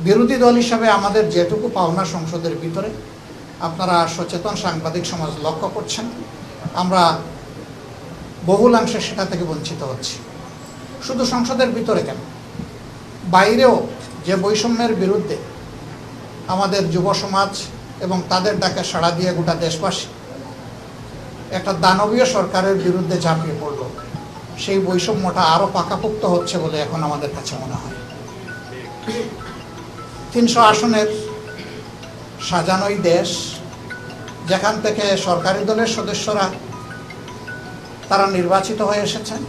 বিরোধী দল হিসাবে আমাদের যেটুকু পাওনা সংসদের ভিতরে, আপনারা সচেতন সাংবাদিক সমাজ লক্ষ্য করছেন, আমরা বহুলাংশে সেটা থেকে বঞ্চিত হচ্ছি। শুধু সংসদের ভিতরে কেন, বাইরেও যে বৈষম্যের বিরুদ্ধে আমাদের যুব সমাজ এবং তাদের ডাকে সাড়া দিয়ে গোটা দেশবাসী একটা দানবীয় সরকারের বিরুদ্ধে ঝাঁপিয়ে পড়ল, সেই বৈষম্যটা আরও পাকাপোক্ত হচ্ছে বলে এখন আমাদের কাছে মনে হয়। 300 আসনের সাজানোই দেশ, যেখান থেকে সরকারি দলের সদস্যরা তারা নির্বাচিত হয়ে এসেছেন,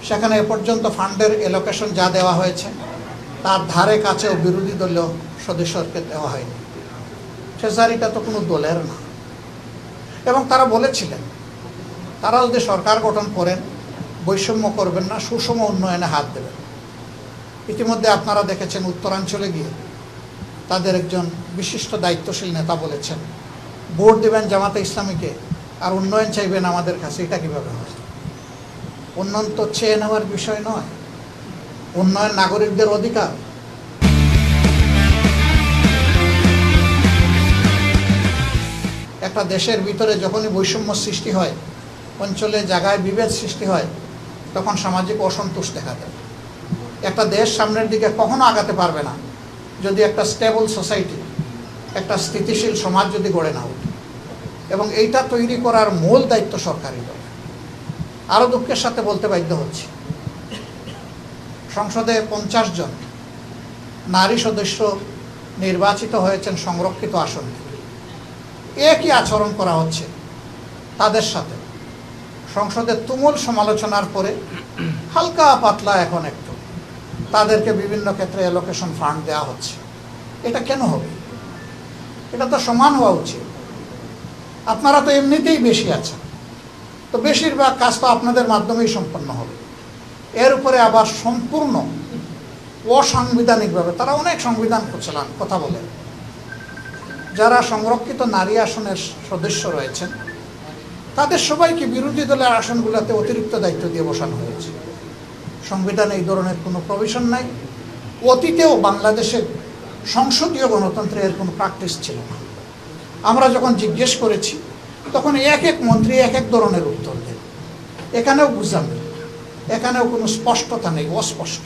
সেখানে এ পর্যন্ত ফান্ডের এলোকেশন যা দেওয়া হয়েছে তার ধারে কাছেও বিরোধী দলীয় সদস্যকে দেওয়া হয়নি। ট্রেজারিটা তো কোনো দলের না। এবং তারা বলেছিলেন তারা যদি সরকার গঠন করেন বৈষম্য করবেন না, সুষম উন্নয়নে হাত দেবেন। ইতিমধ্যে আপনারা দেখেছেন উত্তরাঞ্চলে গিয়ে তাদের একজন বিশিষ্ট দায়িত্বশীল নেতা বলেছেন, ভোট দেবেন জামাতে ইসলামীকে আর উন্নয়ন চাইবেন আমাদের কাছে। এটা কীভাবে হয়? উন্নয়ন তো চেয়ে নেওয়ার বিষয় নয়, উন্নয়ন নাগরিকদের অধিকার। একটা দেশের ভিতরে যখনই বৈষম্য সৃষ্টি হয়, অঞ্চলে জায়গায় বিভেদ সৃষ্টি হয়, তখন সামাজিক অসন্তোষ দেখা দেয়। একটা দেশ সামনের দিকে কখনো আগাতে পারবে না যদি একটা স্টেবল সোসাইটি, একটা স্থিতিশীল সমাজ যদি গড়ে না ওঠে। এবং এইটা তৈরি করার মূল দায়িত্ব সরকারি দল। আরও দুঃখের সাথে বলতে বাধ্য হচ্ছি, সংসদে 50 জন নারী সদস্য নির্বাচিত হয়েছেন সংরক্ষিত আসন থেকে। একই আচরণ করা হচ্ছে তাদের সাথে। সংসদে তুমুল সমালোচনার পরে হালকা পাতলা এখন একটু তাদেরকে বিভিন্ন ক্ষেত্রে অ্যালোকেশন ফান্ড দেওয়া হচ্ছে। এটা কেন হবে? এটা তো সমান হওয়া উচিত। আপনারা তো এমনিতেই বেশি আছেন, তো বেশিরভাগ কাজ তো আপনাদের মাধ্যমেই সম্পন্ন হবে। এর উপরে আবার সম্পূর্ণ অসাংবিধানিকভাবে তারা অনেক সংবিধান কথা বলে। যারা সংরক্ষিত নারী আসনের সদস্য রয়েছেন তাদের সবাইকে বিরোধী দলের আসনগুলোতে অতিরিক্ত দায়িত্ব দিয়ে বসানো হয়েছে। সংবিধানে এই ধরনের কোনো প্রভিশন নাই। অতীতেও বাংলাদেশের সংসদীয় গণতন্ত্রে এর কোনো প্র্যাকটিস ছিল না। আমরা যখন জিজ্ঞেস করেছি তখন এক এক মন্ত্রী এক এক ধরনের উত্তর দেন। এখানেও বুঝাবেন, এখানেও কোনো স্পষ্টতা নেই, অস্পষ্ট।